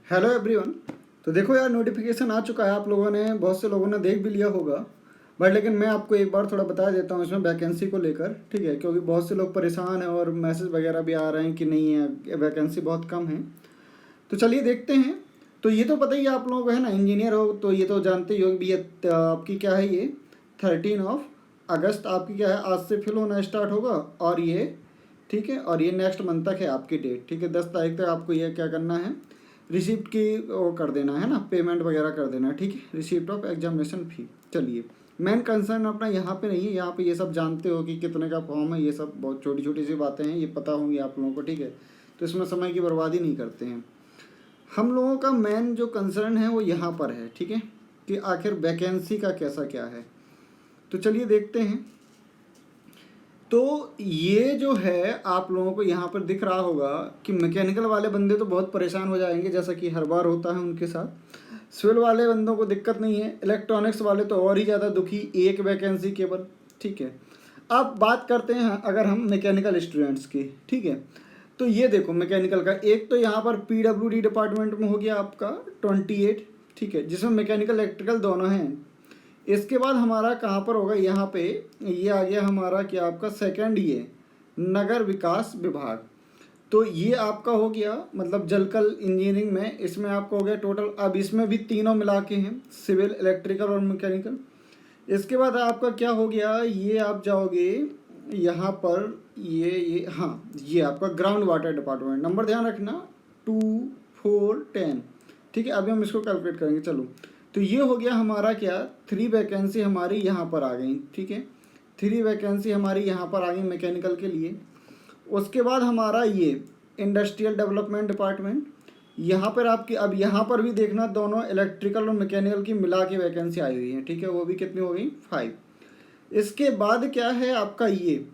Hello everyone. तो देखो यार, नोटिफिकेशन आ चुका है, आप लोगों ने, बहुत से लोगों ने देख भी लिया होगा। बट लेकिन मैं आपको एक बार थोड़ा बता देता हूँ इसमें वैकेंसी को लेकर, ठीक है, क्योंकि बहुत से लोग परेशान हैं और मैसेज वगैरह भी आ रहे हैं कि नहीं है, वैकेंसी बहुत कम है। तो चलिए देखते हैं। तो ये तो पता ही है आप लोगों को, है ना, इंजीनियर हो तो ये तो जानते ही हो भी। ये आपकी क्या है, ये 13 अगस्त आपकी क्या है, आज से फिल होना स्टार्ट होगा। और ये ठीक है, और ये नेक्स्ट मंथ तक है आपकी डेट, ठीक है। 10 तारीख तक आपको ये क्या करना है, रिसिप्ट की वो कर देना है ना, पेमेंट वगैरह कर देना है, ठीक है, रिसिप्ट ऑफ एग्जामिनेशन फी। चलिए, मेन कंसर्न अपना यहाँ पे नहीं है, यहाँ पे ये सब जानते हो कि कितने का फॉर्म है, ये सब बहुत छोटी छोटी सी बातें हैं, ये पता होंगी आप लोगों को, ठीक है। तो इसमें समय की बर्बादी नहीं करते हैं हम लोगों का। मेन जो कंसर्न है वो यहाँ पर है, ठीक है, कि आखिर वैकेंसी का कैसा क्या है। तो चलिए देखते हैं। तो ये जो है आप लोगों को यहाँ पर दिख रहा होगा कि मैकेनिकल वाले बंदे तो बहुत परेशान हो जाएंगे, जैसा कि हर बार होता है उनके साथ। सिविल वाले बंदों को दिक्कत नहीं है, इलेक्ट्रॉनिक्स वाले तो और ही ज़्यादा दुखी, एक वैकेंसी केवल, ठीक है। अब बात करते हैं अगर हम मैकेनिकल स्टूडेंट्स की, ठीक है। तो ये देखो मैकेनिकल का एक तो यहाँ पर PWD डिपार्टमेंट में हो गया आपका 28, ठीक है, जिसमें मैकेनिकल इलेक्ट्रिकल दोनों हैं। इसके बाद हमारा कहाँ पर होगा, यहाँ पे ये आ गया हमारा क्या, आपका सेकंड ये नगर विकास विभाग। तो ये आपका हो गया मतलब जलकल इंजीनियरिंग में, इसमें आपका हो गया टोटल। अब इसमें भी तीनों मिला के हैं, सिविल, इलेक्ट्रिकल और मैकेनिकल। इसके बाद आपका क्या हो गया, ये आप जाओगे यहाँ पर, ये हाँ, ये आपका ग्राउंड वाटर डिपार्टमेंट। नंबर ध्यान रखना 2, 4, 10, ठीक है। अभी हम इसको कैलकुलेट करेंगे, चलो। तो ये हो गया हमारा क्या, 3 वैकेंसी हमारी यहाँ पर आ गई, ठीक है। 3 वैकेंसी हमारी यहाँ पर आ गई मैकेनिकल के लिए। उसके बाद हमारा ये इंडस्ट्रियल डेवलपमेंट डिपार्टमेंट, यहाँ पर आपकी, अब यहाँ पर भी देखना दोनों इलेक्ट्रिकल और मैकेनिकल की मिला के वैकेंसी आई हुई है, ठीक है। वो भी कितनी हो गई, 5। इसके बाद क्या है आपका ये,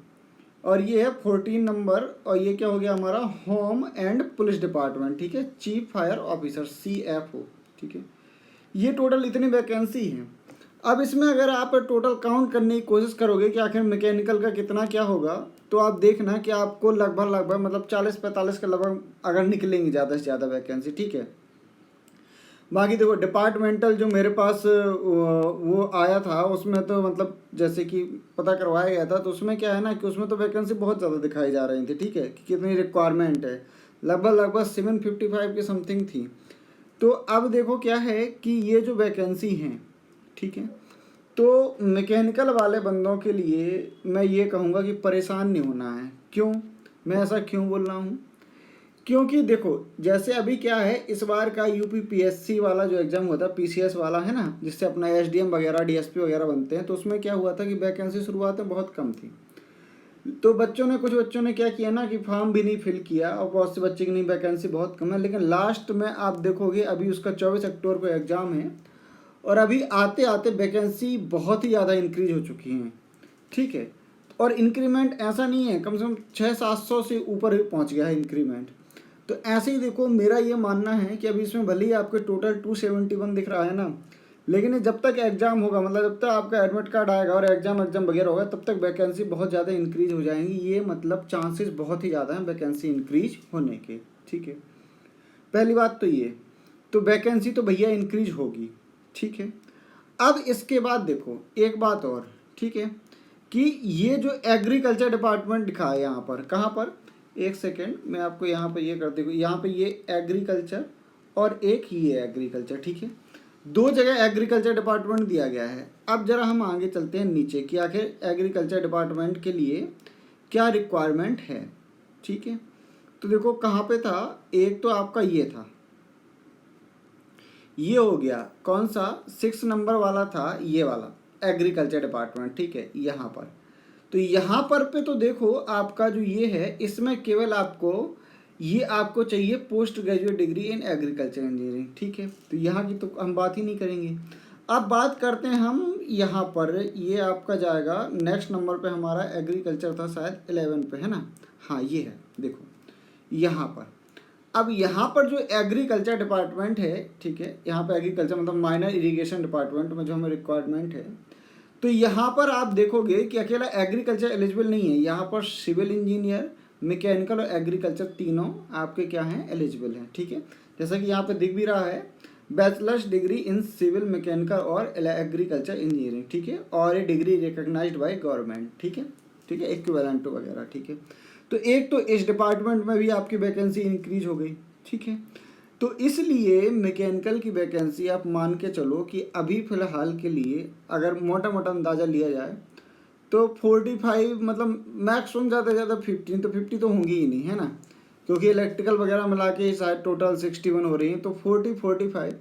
और ये है 14 नंबर, और ये क्या हो गया हमारा, होम एंड पुलिस डिपार्टमेंट, ठीक है, चीफ फायर ऑफिसर, CFO, ठीक है। ये टोटल इतनी वैकेंसी हैं। अब इसमें अगर आप टोटल काउंट करने की कोशिश करोगे कि आखिर मैकेनिकल का कितना क्या होगा, तो आप देखना कि आपको लगभग मतलब 40-45 के लगभग अगर निकलेंगी ज़्यादा से ज़्यादा वैकेंसी, ठीक है। बाकी देखो डिपार्टमेंटल जो मेरे पास वो आया था, उसमें तो मतलब जैसे कि पता करवाया गया था, तो उसमें क्या है ना कि उसमें तो वैकेंसी बहुत ज़्यादा दिखाई जा रही थी, ठीक है, कि कितनी रिक्वायरमेंट है, लगभग 755 की समथिंग थी। तो अब देखो क्या है कि ये जो वैकेंसी हैं, ठीक है, तो मैकेनिकल वाले बंदों के लिए मैं ये कहूँगा कि परेशान नहीं होना है। क्यों, मैं ऐसा क्यों बोल रहा हूँ, क्योंकि देखो जैसे अभी क्या है, इस बार का UPPSC वाला जो एग्ज़ाम हुआ था, PCS वाला है ना, जिससे अपना SDM वगैरह DSP वगैरह बनते हैं, तो उसमें क्या हुआ था कि वैकेंसी शुरुआत में बहुत कम थी। तो कुछ बच्चों ने क्या किया ना कि फॉर्म भी नहीं फिल किया, और बहुत से बच्चे की नहीं, वैकेंसी बहुत कम है। लेकिन लास्ट में आप देखोगे अभी उसका 24 अक्टूबर को एग्ज़ाम है, और अभी आते आते वैकेंसी बहुत ही ज़्यादा इंक्रीज हो चुकी हैं, ठीक है। और इंक्रीमेंट ऐसा नहीं है, कम से कम 600-700 से ऊपर ही पहुंच गया है इंक्रीमेंट। तो ऐसे ही देखो, मेरा ये मानना है कि अभी इसमें भले ही आपके टोटल 271 दिख रहा है ना, लेकिन ये जब तक एग्ज़ाम होगा, मतलब जब तक आपका एडमिट कार्ड आएगा और एग्ज़ाम वगैरह होगा, तब तक वैकेंसी बहुत ज़्यादा इंक्रीज हो जाएंगी। ये मतलब चांसेस बहुत ही ज़्यादा हैं वैकेंसी इंक्रीज होने के, ठीक है। पहली बात तो ये, तो वैकेंसी तो भैया इंक्रीज होगी, ठीक है। अब इसके बाद देखो एक बात और, ठीक है, कि ये जो एग्रीकल्चर डिपार्टमेंट दिखा है यहाँ पर, कहाँ पर, एक सेकेंड मैं आपको यहाँ पर ये कर दूँ, यहाँ पे ये एग्रीकल्चर और एक ये एग्रीकल्चर, ठीक है, 2 जगह एग्रीकल्चर डिपार्टमेंट दिया गया है। अब जरा हम आगे चलते हैं नीचे कि आखिर एग्रीकल्चर डिपार्टमेंट के लिए क्या रिक्वायरमेंट है, ठीक है। तो देखो कहाँ पे था, एक तो आपका ये था, ये हो गया कौन सा, 6 नंबर वाला था, ये वाला एग्रीकल्चर डिपार्टमेंट, ठीक है, यहाँ पर। तो यहाँ पर पे तो देखो आपका जो ये है, इसमें केवल आपको ये आपको चाहिए post graduate degree in agriculture engineering, ठीक है। तो यहाँ की तो हम बात ही नहीं करेंगे। अब बात करते हैं हम यहाँ पर, ये आपका जाएगा नेक्स्ट नंबर पे, हमारा एग्रीकल्चर था शायद 11 पे, है ना, हाँ ये है, देखो यहाँ पर। अब यहाँ पर जो एग्रीकल्चर डिपार्टमेंट है, ठीक है, यहाँ पर एग्रीकल्चर मतलब माइनर इरिगेशन डिपार्टमेंट में जो हमें रिक्वायरमेंट है, तो यहाँ पर आप देखोगे कि अकेला एग्रीकल्चर एलिजिबल नहीं है, यहाँ पर सिविल इंजीनियर, मैकेनिकल और एग्रीकल्चर तीनों आपके क्या हैं, एलिजिबल हैं। ठीक है, जैसा कि यहाँ पे दिख भी रहा है, bachelor's degree in civil mechanical और एग्रीकल्चर इंजीनियरिंग। ठीक है, और ये डिग्री रिकॉग्नाइज्ड बाय गवर्नमेंट। ठीक है, ठीक है, इक्विवेलेंट वगैरह। ठीक है, तो एक तो इस डिपार्टमेंट में भी आपकी वैकेंसी इंक्रीज हो गई। ठीक है, तो इसलिए मैकेनिकल की वैकेंसी आप मान के चलो कि अभी फ़िलहाल के लिए अगर मोटा मोटा अंदाज़ा लिया जाए तो 45, मतलब मैक्सिमम ज़्यादा से ज़्यादा 15, तो 50 तो होंगी ही नहीं, है ना, क्योंकि इलेक्ट्रिकल वगैरह मिला के शायद टोटल 61 हो रही हैं, तो 40-45।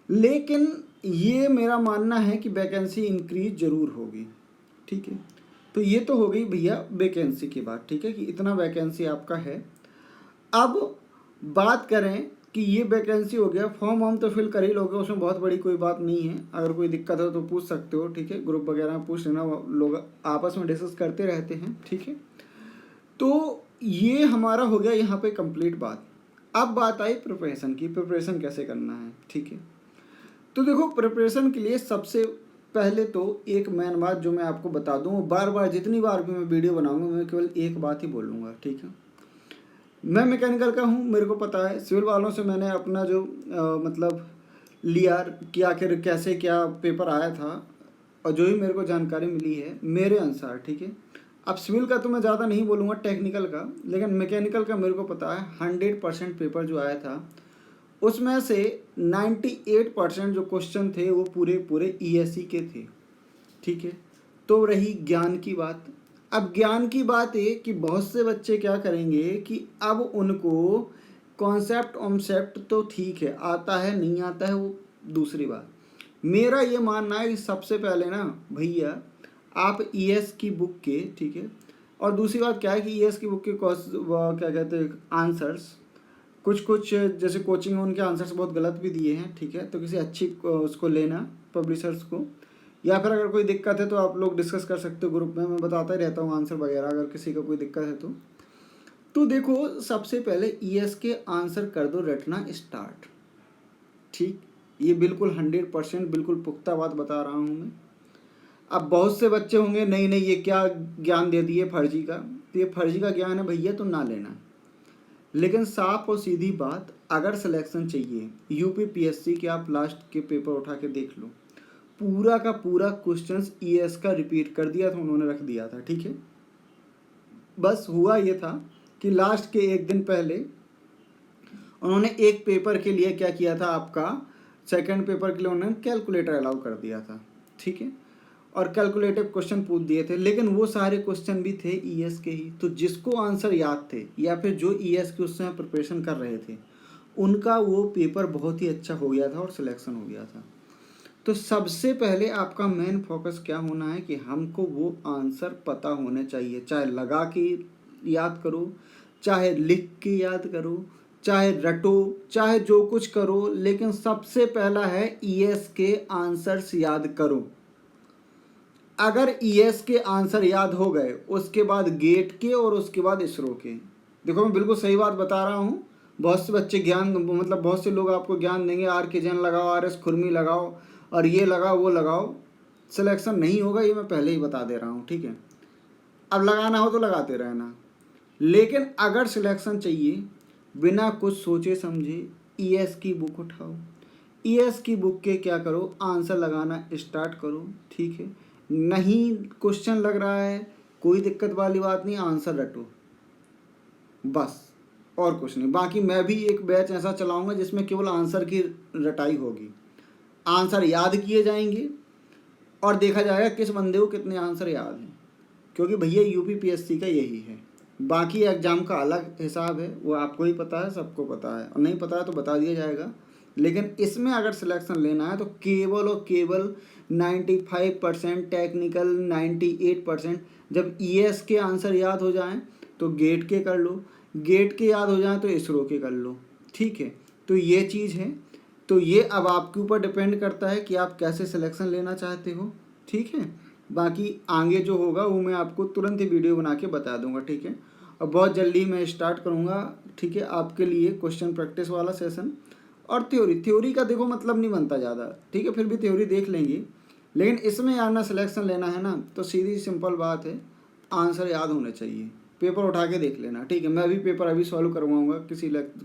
लेकिन ये मेरा मानना है कि वैकेंसी इंक्रीज ज़रूर होगी। ठीक है, तो ये तो हो गई भैया वैकेंसी की बात। ठीक है, कि इतना वैकेंसी आपका है। अब बात करें कि ये वैकेंसी हो गया, फॉर्म वॉर्म तो फिल कर ही लोगे, उसमें बहुत बड़ी कोई बात नहीं है। अगर कोई दिक्कत हो तो पूछ सकते हो। ठीक है, ग्रुप वगैरह में पूछ लेना, लोग आपस में डिस्कस करते रहते हैं। ठीक है, तो ये हमारा हो गया यहाँ पे कंप्लीट बात। अब बात आई प्रिपरेशन की, प्रिपरेशन कैसे करना है। ठीक है, तो देखो प्रिपरेशन के लिए सबसे पहले तो एक मेन बात जो मैं आपको बता दूँ, बार बार जितनी बार भी मैं वीडियो बनाऊंगा मैं केवल एक बात ही बोलूँगा। ठीक है, मैं मैकेनिकल का हूँ, मेरे को पता है। सिविल वालों से मैंने अपना जो मतलब लिया कि आखिर कैसे क्या पेपर आया था, और जो ही मेरे को जानकारी मिली है मेरे अनुसार। ठीक है, अब सिविल का तो मैं ज़्यादा नहीं बोलूँगा, टेक्निकल का, लेकिन मैकेनिकल का मेरे को पता है 100% पेपर जो आया था उसमें से 98% जो क्वेश्चन थे वो पूरे पूरे ईएससी के थे। ठीक है, तो रही ज्ञान की बात। अब ज्ञान की बात है कि बहुत से बच्चे क्या करेंगे कि अब उनको कॉन्सेप्ट ऑन्सेप्ट तो ठीक है आता है, नहीं आता है वो दूसरी बात। मेरा ये मानना है कि सबसे पहले ना भैया आप ईएस की बुक के, ठीक है, और दूसरी बात क्या है कि ईएस की बुक के क्या कहते हैं आंसर्स, कुछ जैसे कोचिंग में उनके आंसर्स बहुत गलत भी दिए हैं। ठीक है, तो किसी अच्छी उसको लेना, पब्लिशर्स को, या फिर अगर कोई दिक्कत है तो आप लोग डिस्कस कर सकते हो ग्रुप में, मैं बताता ही रहता हूँ आंसर वगैरह अगर किसी का कोई दिक्कत है तो देखो सबसे पहले ईएस के आंसर कर दो रटना स्टार्ट। ठीक, ये बिल्कुल 100% बिल्कुल पुख्ता बात बता रहा हूँ मैं। अब बहुत से बच्चे होंगे नहीं नहीं ये क्या ज्ञान दे दिए फर्जी का, तो ये फर्जी का ज्ञान है भैया, तो ना लेना। लेकिन साफ और सीधी बात, अगर सिलेक्शन चाहिए यूपी पीएससी के आप लास्ट के पेपर उठा के देख लो, पूरा का पूरा क्वेश्चंस ईएस का रिपीट कर दिया था उन्होंने, रख दिया था। ठीक है, बस हुआ ये था कि लास्ट के एक दिन पहले उन्होंने एक पेपर के लिए क्या किया था, आपका सेकंड पेपर के लिए उन्होंने कैलकुलेटर अलाउ कर दिया था। ठीक है, और कैलकुलेटिव क्वेश्चन पूछ दिए थे, लेकिन वो सारे क्वेश्चन भी थे ईएस के ही। तो जिसको आंसर याद थे या फिर जो ईएस के उस समय प्रिपरेशन कर रहे थे उनका वो पेपर बहुत ही अच्छा हो गया था और सिलेक्शन हो गया था। तो सबसे पहले आपका मेन फोकस क्या होना है कि हमको वो आंसर पता होने चाहिए, चाहे लगा के याद करो, चाहे लिख के याद करो, चाहे रटो, चाहे जो कुछ करो, लेकिन सबसे पहला है ईएस के आंसर्स याद करो। अगर ईएस के आंसर याद हो गए उसके बाद गेट के और उसके बाद इसरो के, देखो मैं बिल्कुल सही बात बता रहा हूँ। बहुत से बच्चे ज्ञान, मतलब बहुत से लोग आपको ज्ञान देंगे आर के जैन लगाओ, आर एस खुरमी लगाओ और ये लगाओ वो लगाओ, सिलेक्शन नहीं होगा, ये मैं पहले ही बता दे रहा हूँ। ठीक है, अब लगाना हो तो लगाते रहना, लेकिन अगर सिलेक्शन चाहिए बिना कुछ सोचे समझे ईएस की बुक उठाओ, ईएस की बुक के क्या करो आंसर लगाना स्टार्ट करो। ठीक है, नहीं क्वेश्चन लग रहा है कोई दिक्कत वाली बात नहीं, आंसर रटो बस, और कुछ नहीं। बाकी मैं भी एक बैच ऐसा चलाऊंगा जिसमें केवल आंसर की रटाई होगी, आंसर याद किए जाएंगे और देखा जाएगा किस बंदे को कितने आंसर याद हैं, क्योंकि भैया यूपी पीएससी का यही है। बाकी एग्ज़ाम का अलग हिसाब है, वो आपको ही पता है, सबको पता है, और नहीं पता है तो बता दिया जाएगा। लेकिन इसमें अगर सिलेक्शन लेना है तो केवल और केवल 95% टेक्निकल, 98%। जब ईएस के आंसर याद हो जाएं तो गेट के कर लो, गेट के याद हो जाएं तो इसरो के कर लो। ठीक है, तो ये चीज़ है। तो ये अब आपके ऊपर डिपेंड करता है कि आप कैसे सिलेक्शन लेना चाहते हो। ठीक है, बाकी आगे जो होगा वो मैं आपको तुरंत ही वीडियो बना के बता दूंगा। ठीक है, और बहुत जल्दी मैं स्टार्ट करूँगा। ठीक है, आपके लिए क्वेश्चन प्रैक्टिस वाला सेशन और थ्योरी का देखो मतलब नहीं बनता ज़्यादा। ठीक है, फिर भी थ्योरी देख लेंगे, लेकिन इसमें यार ना सिलेक्शन लेना है ना तो सीधी सिंपल बात है, आंसर याद होने चाहिए। पेपर उठा के देख लेना, ठीक है। मैं अभी पेपर अभी सॉल्व करवाऊँगा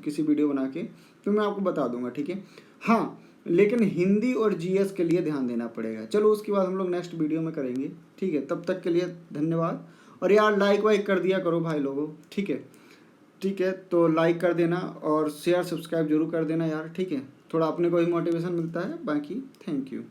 किसी वीडियो बना के, तो मैं आपको बता दूंगा, ठीक है। हाँ, लेकिन हिंदी और जीएस के लिए ध्यान देना पड़ेगा। चलो उसके बाद हम लोग नेक्स्ट वीडियो में करेंगे, ठीक है। तब तक के लिए धन्यवाद। और यार लाइक वाइक कर दिया करो भाई लोगों, ठीक है। ठीक है, तो लाइक कर देना और शेयर सब्सक्राइब जरूर कर देना यार, ठीक है। थोड़ा अपने को ही मोटिवेशन मिलता है, बाकी थैंक यू।